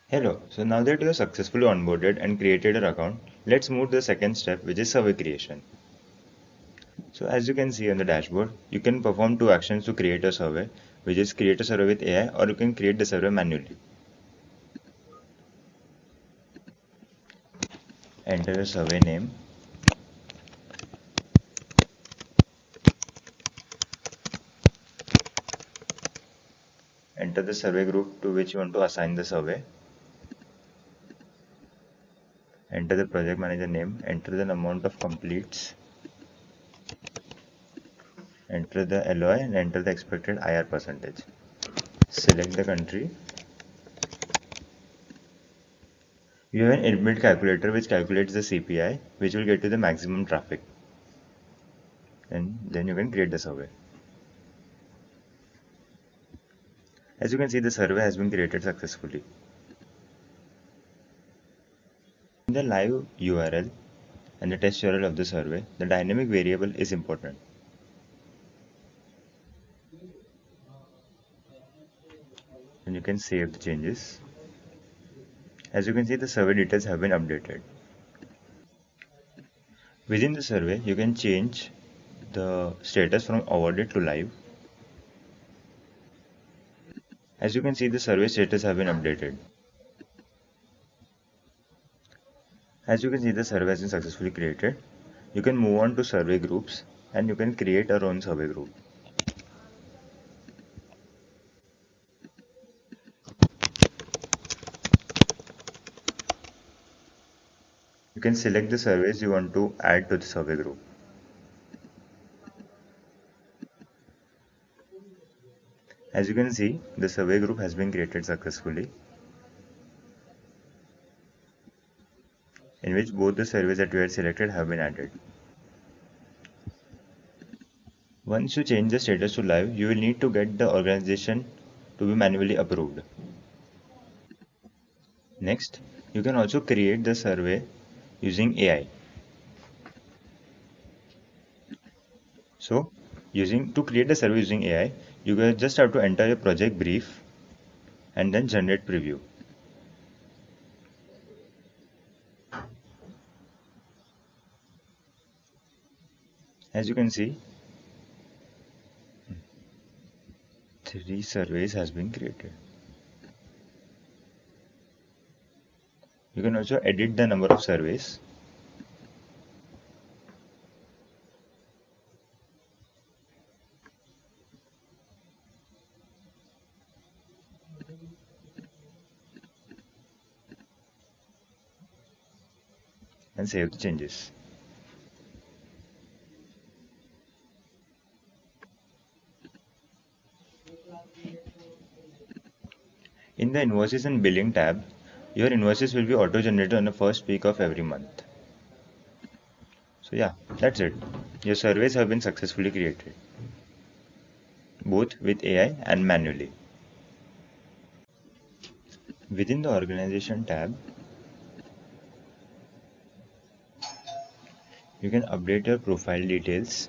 Hello, so now that you have successfully onboarded and created an account, let's move to the second step, which is survey creation. So as you can see on the dashboard, you can perform two actions to create a survey, which is create a survey with AI, or you can create the survey manually. Enter the survey name, enter the survey group to which you want to assign the survey, enter the project manager name, enter the amount of completes, enter the LOI and enter the expected IR percentage. Select the country. You have an emit calculator which calculates the CPI, which will get you the maximum traffic. And then you can create the survey. As you can see, the survey has been created successfully. In the live URL and the test URL of the survey, the dynamic variable is important. And you can save the changes. As you can see, the survey details have been updated. Within the survey, you can change the status from awarded to live. As you can see, the survey status have been updated. As you can see, the survey has been successfully created. You can move on to survey groups and you can create your own survey group. You can select the surveys you want to add to the survey group. As you can see, the survey group has been created successfully, in which both the surveys that we had selected have been added. Once you change the status to live, you will need to get the organization to be manually approved. Next, you can also create the survey using AI. So, to create the survey using AI, you guys just have to enter your project brief and then generate preview. As you can see, 3 surveys has been created. You can also edit the number of surveys. And save the changes. In the invoices and billing tab, your invoices will be auto-generated on the first week of every month. So yeah, that's it. Your surveys have been successfully created, both with AI and manually. Within the organization tab, you can update your profile details,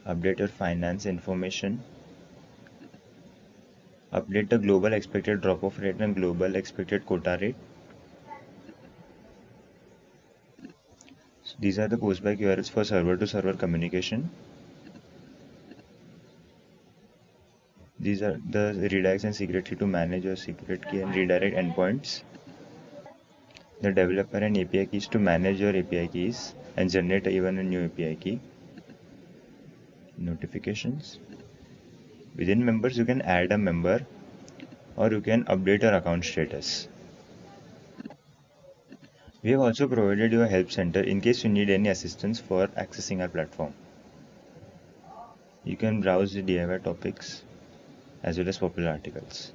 update your finance information, update the global expected drop-off rate and global expected quota rate. So these are the postback URLs for server-to-server communication. These are the redirects and secret key to manage your secret key and redirect endpoints. The developer and API keys to manage your API keys and generate even a new API key. Notifications. Within members, you can add a member or you can update your account status. We have also provided you a help center in case you need any assistance for accessing our platform. You can browse the DIY topics as well as popular articles.